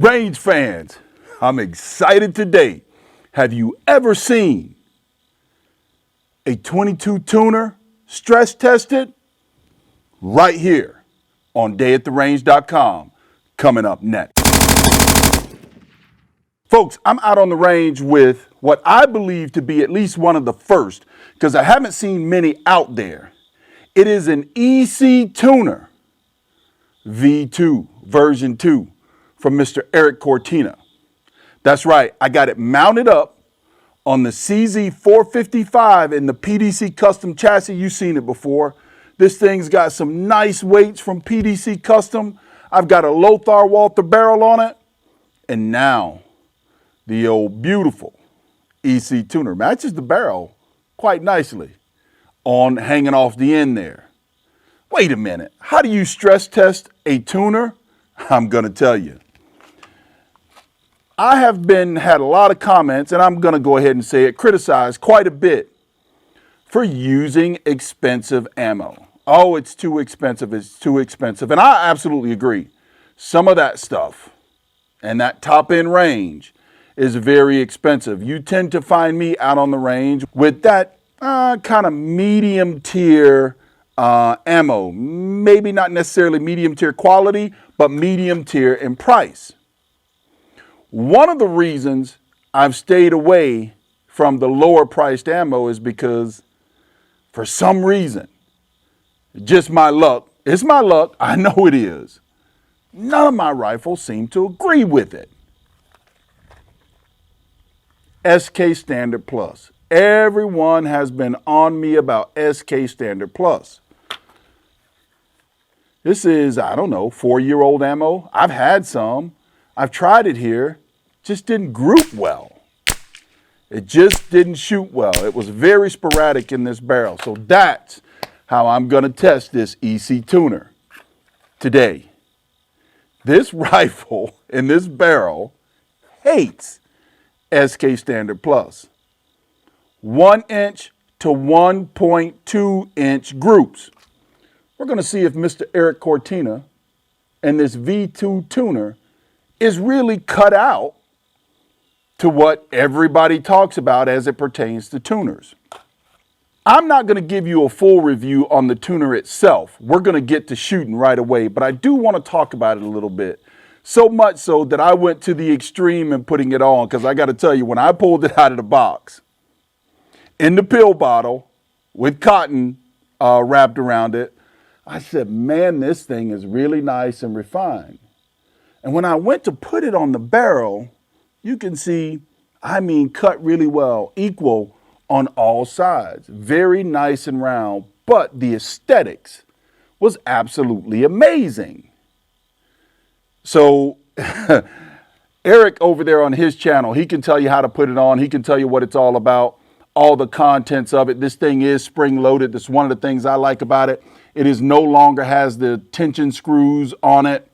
Range fans, I'm excited today. Have you ever seen a 22 tuner stress tested? Right here on Dayattherange.com, coming up next. Folks, I'm out on the range with what I believe to be at least one of the first, because I haven't seen many out there. It is an EC tuner, V2, version 2, from Mr. Erik Cortina. That's right, I got it mounted up on the CZ455 in the PDC custom chassis. You've seen it before. This thing's got some nice weights from PDC custom. I've got a Lothar Walther barrel on it. And now the old beautiful EC tuner matches the barrel quite nicely on hanging off the end there. Wait a minute, how do you stress test a tuner? I'm gonna tell you. I have had a lot of comments, and I'm gonna go ahead and say it, criticized quite a bit for using expensive ammo. Oh, it's too expensive, it's too expensive. And I absolutely agree. Some of that stuff and that top end range is very expensive. You tend to find me out on the range with that kind of medium tier ammo. Maybe not necessarily medium tier quality, but medium tier in price. One of the reasons I've stayed away from the lower priced ammo is because for some reason, just my luck, it's my luck, I know it is, none of my rifles seem to agree with it. SK Standard Plus. Everyone has been on me about SK Standard Plus. This is, I don't know, 4-year-old ammo. I've had some. I've tried it here. Just didn't group well. It just didn't shoot well. It was very sporadic in this barrel. So that's how I'm going to test this EC tuner today. This rifle and this barrel hates SK Standard Plus. 1 inch to 1.2 inch groups. We're going to see if Mr. Erik Cortina and this V2 tuner is really cut out to what everybody talks about as it pertains to tuners. I'm not going to give you a full review on the tuner itself. We're going to get to shooting right away, but I do want to talk about it a little bit. So much so that I went to the extreme in putting it on, because I got to tell you, when I pulled it out of the box, in the pill bottle with cotton wrapped around it, I said, man, this thing is really nice and refined. And when I went to put it on the barrel, you can see, cut really well, equal on all sides. Very nice and round, but the aesthetics was absolutely amazing. So Erik over there on his channel, he can tell you how to put it on. He can tell you what it's all about, all the contents of it. This thing is spring loaded. That's one of the things I like about it. It is no longer has the tension screws on it,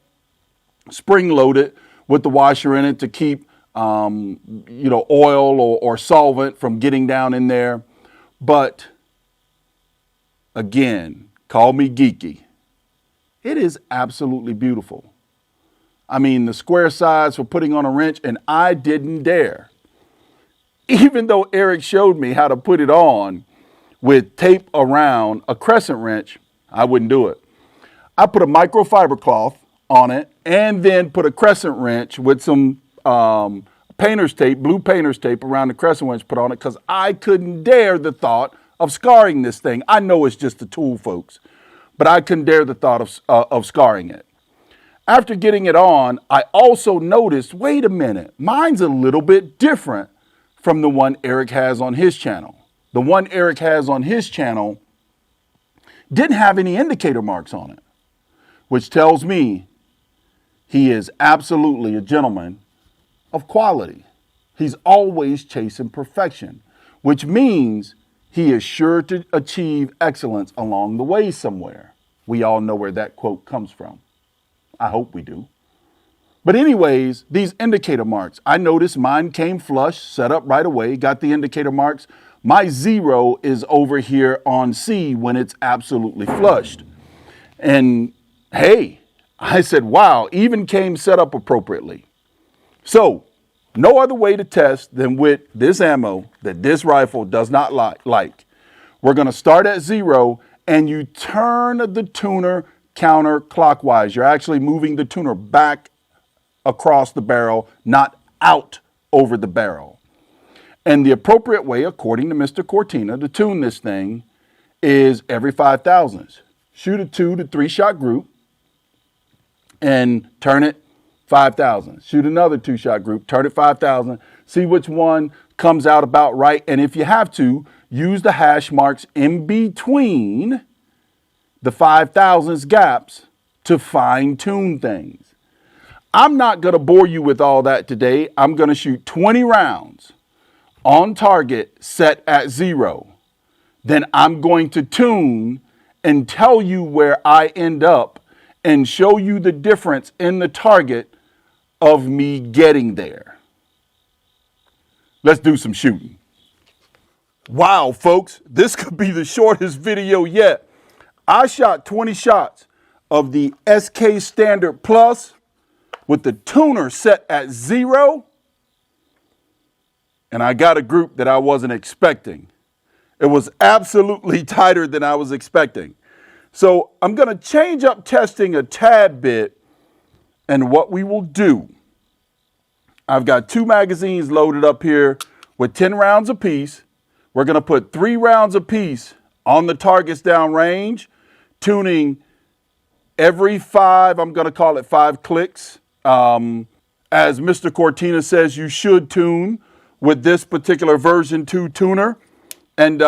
spring loaded with the washer in it to keep oil or solvent from getting down in there. But again, call me geeky. It is absolutely beautiful. The square sides for putting on a wrench, and I didn't dare. Even though Erik showed me how to put it on with tape around a crescent wrench, I wouldn't do it. I put a microfiber cloth on it and then put a crescent wrench with some painter's tape, blue painter's tape around the crescent wrench put on it, because I couldn't dare the thought of scarring this thing. I know it's just a tool, folks, but I couldn't dare the thought of scarring it. After getting it on, I also noticed, wait a minute, mine's a little bit different from the one Erik has on his channel. The one Erik has on his channel didn't have any indicator marks on it, which tells me he is absolutely a gentleman of quality. He's always chasing perfection, which means he is sure to achieve excellence along the way somewhere. We all know where that quote comes from. I hope we do. But anyways, these indicator marks, I noticed mine came flush, set up right away, got the indicator marks. My 0 is over here on C when it's absolutely flushed. And hey, I said, wow, even came set up appropriately. So no other way to test than with this ammo that this rifle does not like. We're going to start at 0 and you turn the tuner counterclockwise. You're actually moving the tuner back across the barrel, not out over the barrel. And the appropriate way, according to Mr. Cortina, to tune this thing is every 5 thousandths. Shoot a 2 to 3 shot group and turn it 5 thousandths. Shoot another 2 shot group, turn it 5 thousandths. See which one comes out about right. And if you have to, use the hash marks in between the 5 thousandths gaps to fine tune things. I'm not going to bore you with all that today. I'm going to shoot 20 rounds on target set at 0. Then I'm going to tune and tell you where I end up and show you the difference in the target of me getting there. Let's do some shooting. Wow, folks, this could be the shortest video yet. I shot 20 shots of the SK Standard Plus with the tuner set at 0. And I got a group that I wasn't expecting. It was absolutely tighter than I was expecting. So I'm going to change up testing a tad bit. And what we will do, I've got 2 magazines loaded up here with 10 rounds apiece. We're going to put 3 rounds apiece on the targets downrange, tuning every 5, I'm going to call it 5 clicks. As Mr. Cortina says, you should tune with this particular version 2 tuner and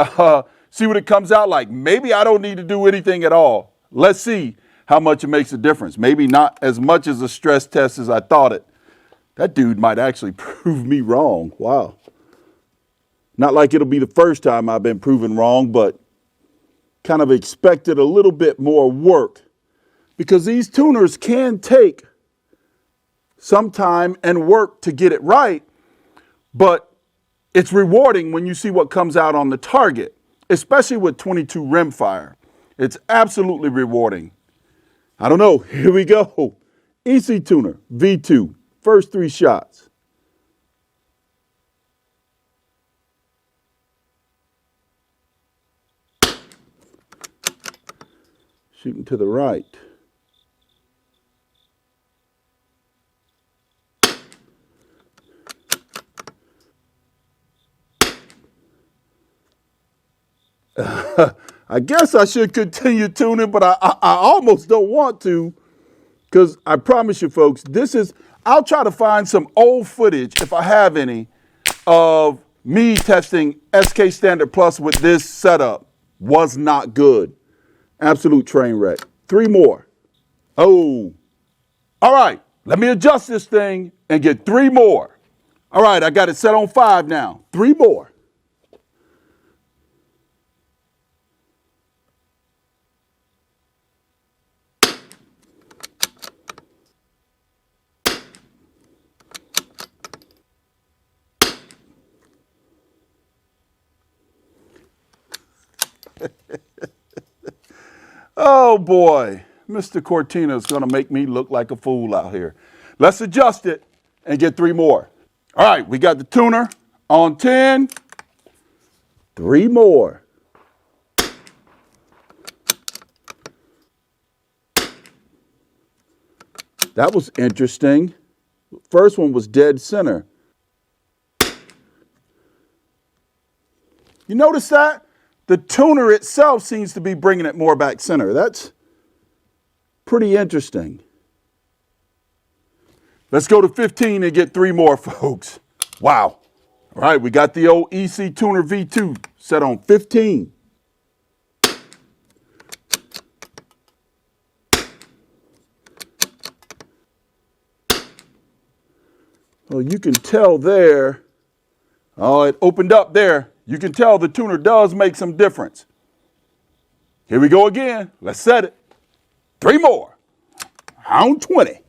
see what it comes out like. Maybe I don't need to do anything at all. Let's see how much it makes a difference. Maybe not as much as a stress test as I thought it. That dude might actually prove me wrong. Wow. Not like it'll be the first time I've been proven wrong, but kind of expected a little bit more work because these tuners can take some time and work to get it right, but it's rewarding when you see what comes out on the target, especially with 22 rimfire. It's absolutely rewarding. I don't know. Here we go. EC Tuner V2, first 3 shots. Shooting to the right. I guess I should continue tuning, but I almost don't want to because I promise you folks, I'll try to find some old footage, if I have any, of me testing SK Standard Plus with this setup. Was not good. Absolute train wreck. 3 more. Oh. All right. Let me adjust this thing and get 3 more. All right. I got it set on 5 now. 3 more. Oh boy, Mr. Cortina is going to make me look like a fool out here. Let's adjust it and get 3 more. All right, we got the tuner on 10. 3 more. That was interesting. First one was dead center. You notice that? The tuner itself seems to be bringing it more back center. That's pretty interesting. Let's go to 15 and get 3 more, folks. Wow. All right, we got the old EC Tuner V2 set on 15. Well, you can tell there. Oh, it opened up there. You can tell the tuner does make some difference. Here we go again. Let's set it. 3 more. Round 20.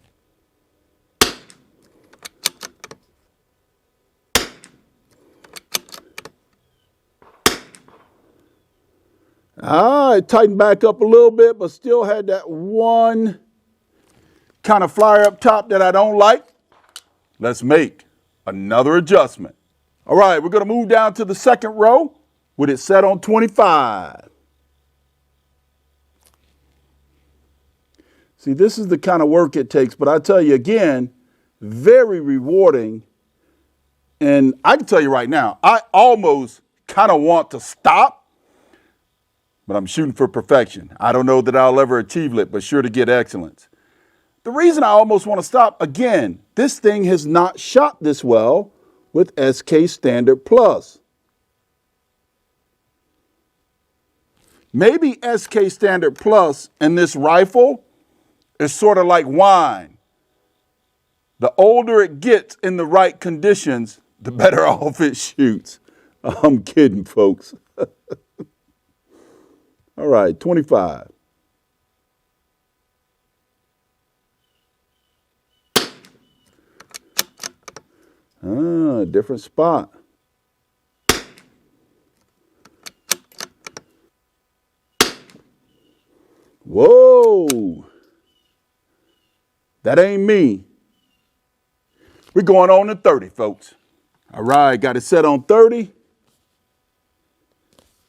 It tightened back up a little bit, but still had that one kind of flyer up top that I don't like. Let's make another adjustment. All right, we're going to move down to the second row with it set on 25. See, this is the kind of work it takes, but I tell you again, very rewarding. And I can tell you right now, I almost kind of want to stop, but I'm shooting for perfection. I don't know that I'll ever achieve it, but sure to get excellence. The reason I almost want to stop, again, this thing has not shot this well with SK Standard Plus. Maybe SK Standard Plus and this rifle is sort of like wine. The older it gets in the right conditions, the better off it shoots. I'm kidding, folks. All right, 25. Different spot. Whoa. That ain't me. We're going on to 30, folks. All right, got it set on 30.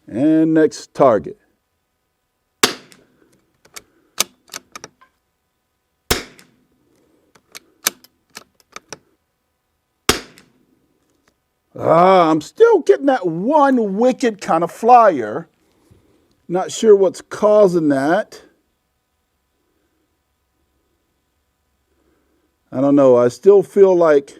And next target. I'm still getting that one wicked kind of flyer. Not sure what's causing that. I don't know. I still feel like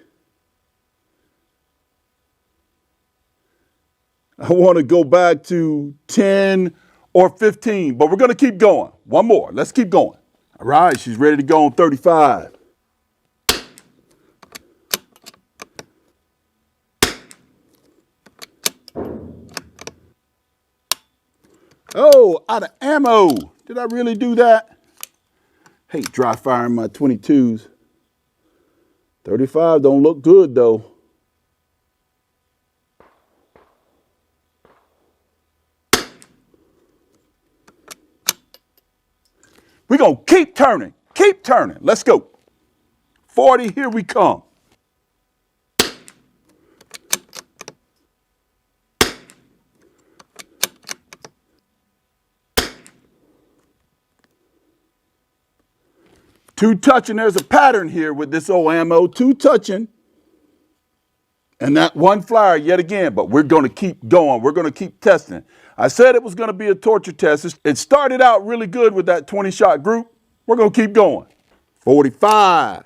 I want to go back to 10 or 15, but we're going to keep going. One more. Let's keep going. All right, she's ready to go on 35. Oh, out of ammo. Did I really do that? Hate dry firing my 22s. 35 don't look good, though. We're going to keep turning. Keep turning. Let's go. 40, here we come. Two touching. There's a pattern here with this old ammo. Two touching. And that one flyer yet again. But we're going to keep going. We're going to keep testing. I said it was going to be a torture test. It started out really good with that 20-shot group. We're going to keep going. 45.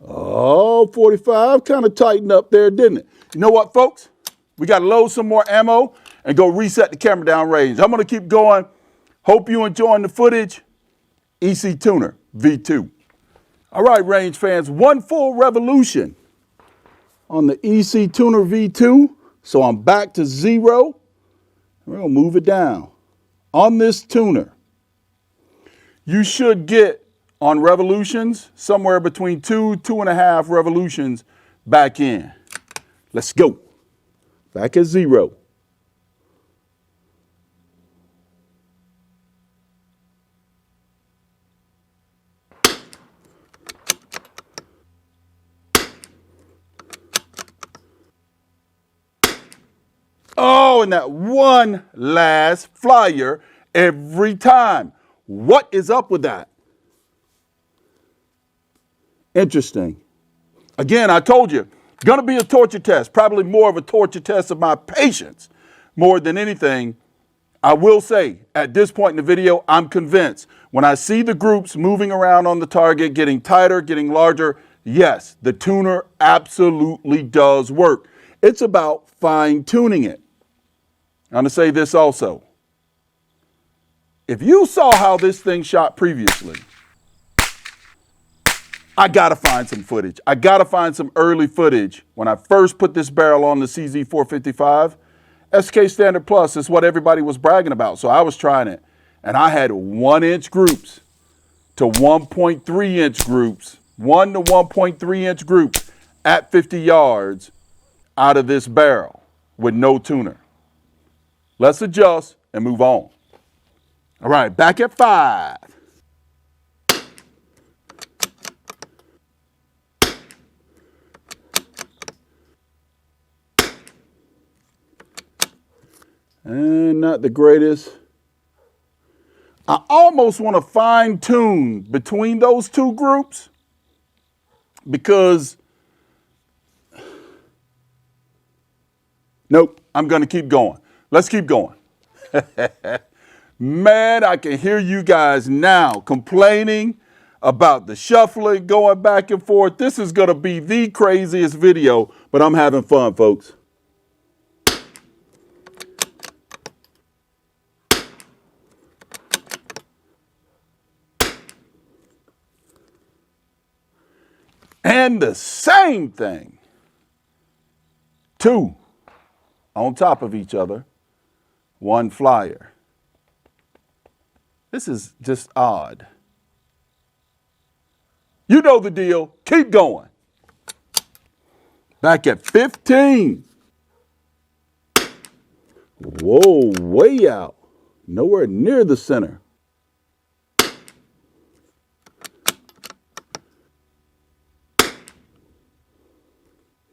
Oh, 45 kind of tightened up there, didn't it? You know what, folks? We got to load some more ammo and go reset the camera down range. I'm going to keep going. Hope you're enjoying the footage. EC Tuner V2. All right, range fans, one full revolution on the EC Tuner V2. So I'm back to 0. We're going to move it down. On this tuner, you should get on revolutions somewhere between 2.5 revolutions back in. Let's go. Back at 0. Oh, and that one last flyer every time. What is up with that? Interesting. Again, I told you, going to be a torture test, probably more of a torture test of my patience more than anything. I will say, at this point in the video, I'm convinced when I see the groups moving around on the target, getting tighter, getting larger, yes, the tuner absolutely does work. It's about fine-tuning it. I'm going to say this also. If you saw how this thing shot previously, I got to find some footage. I got to find some early footage. When I first put this barrel on the CZ455, SK Standard Plus is what everybody was bragging about. So I was trying it. And I had 1-inch groups to 1.3-inch groups, 1 to 1.3-inch groups at 50 yards out of this barrel with no tuner. Let's adjust and move on. All right, back at 5. And not the greatest. I almost want to fine tune between those two groups because, nope, I'm going to keep going. Let's keep going. Man, I can hear you guys now complaining about the shuffling going back and forth. This is going to be the craziest video, but I'm having fun, folks. And the same thing. 2 on top of each other. 1 flyer. This is just odd. You know the deal. Keep going. Back at 15. Whoa, way out. Nowhere near the center.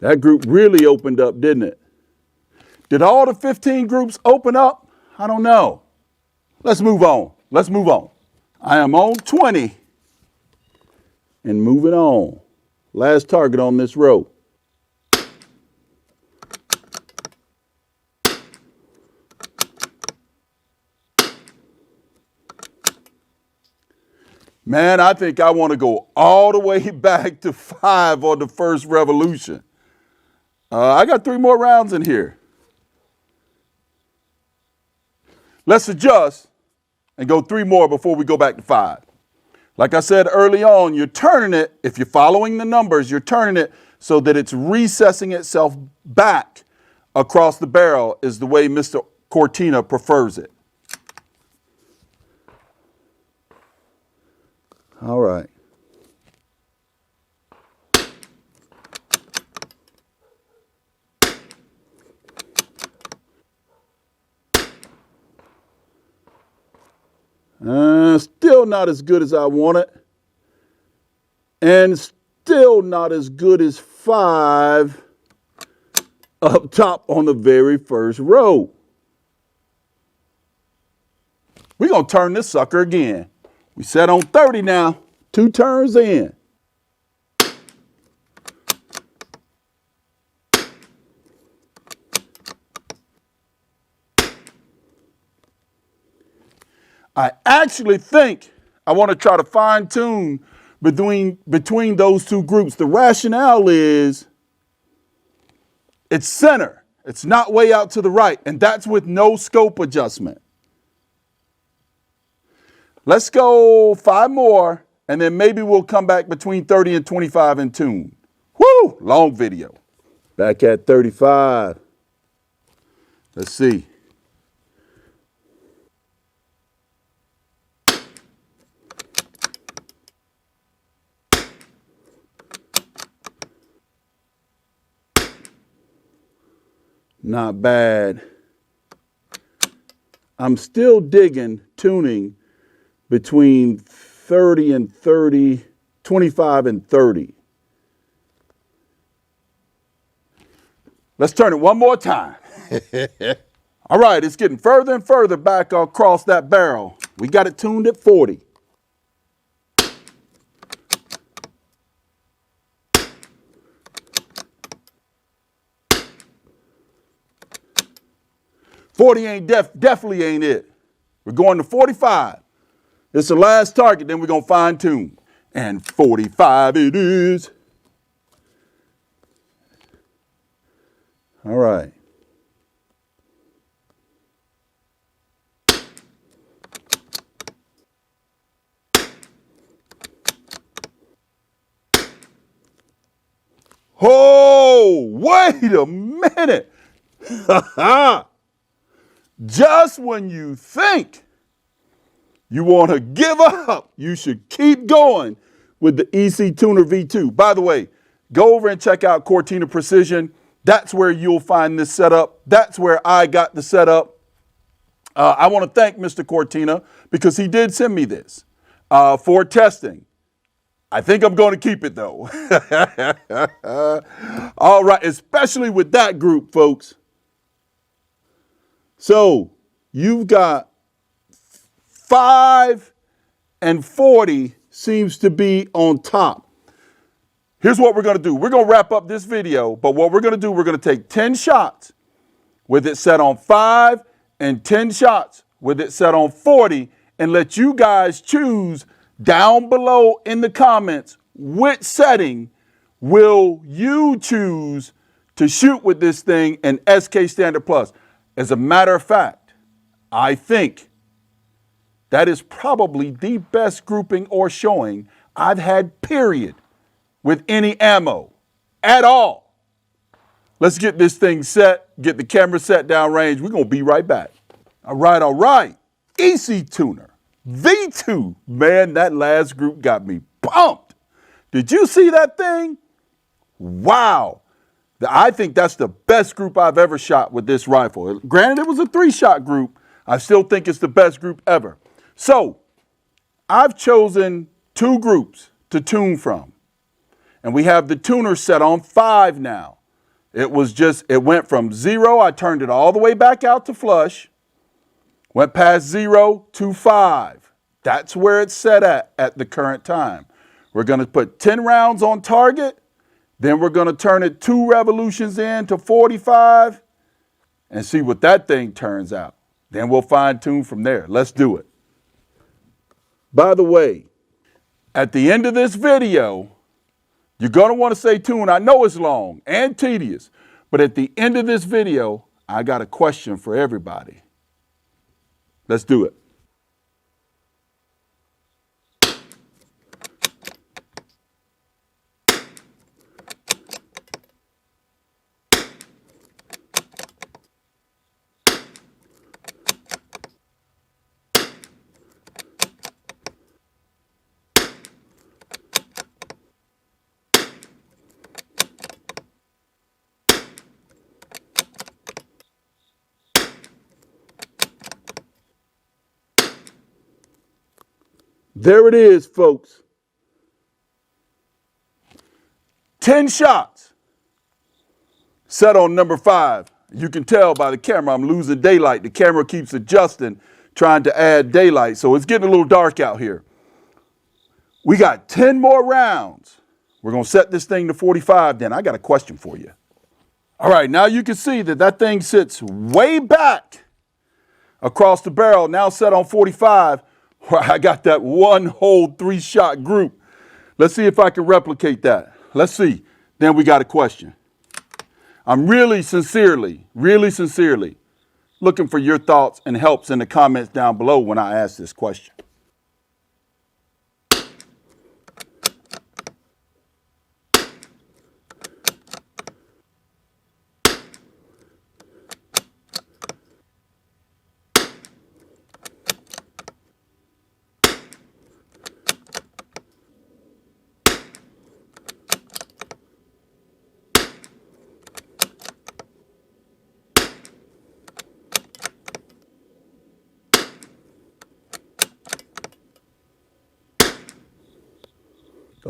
That group really opened up, didn't it? Did all the 15 groups open up? I don't know. Let's move on. Let's move on. I am on 20 and moving on. Last target on this row. Man, I think I want to go all the way back to 5 on the first revolution. I got 3 more rounds in here. Let's adjust and go 3 more before we go back to 5. Like I said early on, you're turning it, if you're following the numbers, you're turning it so that it's recessing itself back across the barrel is the way Mr. Cortina prefers it. All right. Still not as good as I want it. And still not as good as 5 up top on the very first row. We're going to turn this sucker again. We set on 30 now. 2 turns in. I actually think I want to try to fine tune between those 2 groups. The rationale is it's center. It's not way out to the right. And that's with no scope adjustment. Let's go 5 more, and then maybe we'll come back between 30 and 25 and tune. Woo! Long video. Back at 35. Let's see. Not bad. I'm still digging tuning between 30 and 30, 25 and 30. Let's turn it one more time. All right, it's getting further and further back across that barrel. We got it tuned at 40. Definitely ain't it. We're going to 45. It's the last target, then we're going to fine tune. And 45 it is. All right. Oh, wait a minute. Just when you think you want to give up, you should keep going with the EC Tuner V2. By the way, go over and check out Cortina Precision. That's where you'll find this setup. That's where I got the setup. I want to thank Mr. Cortina because he did send me this for testing. I think I'm going to keep it, though. All right, especially with that group, folks. So you've got 5 and 40 seems to be on top. Here's what we're going to do. We're going to wrap up this video, but what we're going to do, we're going to take 10 shots with it set on 5 and 10 shots with it set on 40 and let you guys choose down below in the comments which setting will you choose to shoot with this thing in SK Standard Plus. As a matter of fact, I think that is probably the best grouping or showing I've had, period, with any ammo at all. Let's get this thing set, get the camera set down range. We're going to be right back. All right. EC Tuner, V2. Man, that last group got me pumped. Did you see that thing? Wow. I think that's the best group I've ever shot with this rifle. Granted, it was a 3-shot group. I still think it's the best group ever. So I've chosen 2 groups to tune from. And we have the tuner set on 5 now. It went from 0. I turned it all the way back out to flush. Went past 0 to 5. That's where it's set at the current time. We're going to put 10 rounds on target. Then we're going to turn it 2 revolutions in to 45 and see what that thing turns out. Then we'll fine tune from there. Let's do it. By the way, at the end of this video, you're going to want to stay tuned. I know it's long and tedious, but at the end of this video, I got a question for everybody. Let's do it. There it is, folks. 10 shots set on number 5. You can tell by the camera I'm losing daylight. The camera keeps adjusting, trying to add daylight. So it's getting a little dark out here. We got 10 more rounds. We're going to set this thing to 45 then. I got a question for you. All right, now you can see that thing sits way back across the barrel, now set on 45. Where I got that one whole 3-shot group. Let's see if I can replicate that. Let's see. Then we got a question. I'm really sincerely looking for your thoughts and helps in the comments down below when I ask this question.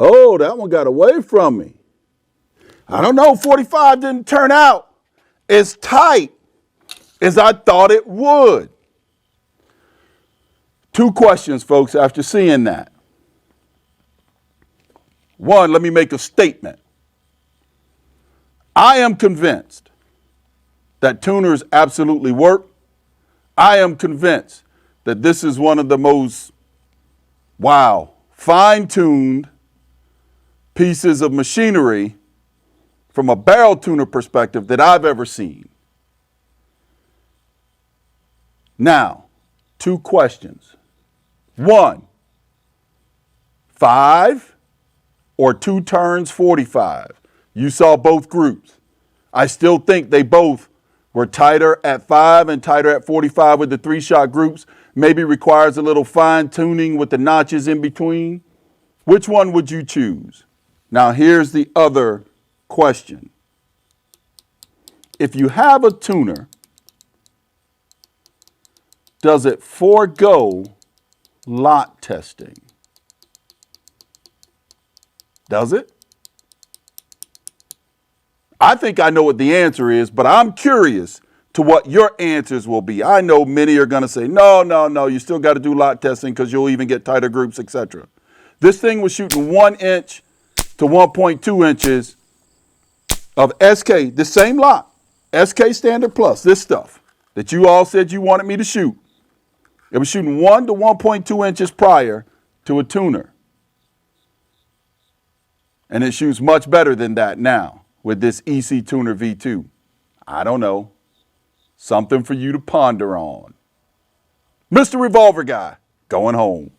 Oh, that one got away from me. I don't know, 45 didn't turn out as tight as I thought it would. 2 questions, folks, after seeing that. 1, let me make a statement. I am convinced that tuners absolutely work. I am convinced that this is one of the most, fine-tuned pieces of machinery from a barrel tuner perspective that I've ever seen. Now, 2 questions. 1, 5 or 2 turns 45? You saw both groups. I still think they both were tighter at 5 and tighter at 45 with the 3-shot groups. Maybe requires a little fine tuning with the notches in between. Which one would you choose? Now, here's the other question. If you have a tuner does it forego lot testing? Does it? I think I know what the answer is, but I'm curious to what your answers will be. I know many are going to say, no, you still got to do lot testing because you'll even get tighter groups, etc. This thing was shooting 1 inch to 1.2 inches of SK, the same lot, SK Standard Plus, this stuff that you all said you wanted me to shoot. It was shooting 1 to 1.2 inches prior to a tuner. And it shoots much better than that now with this EC Tuner V2. I don't know. Something for you to ponder on. Mr. Revolver Guy, going home.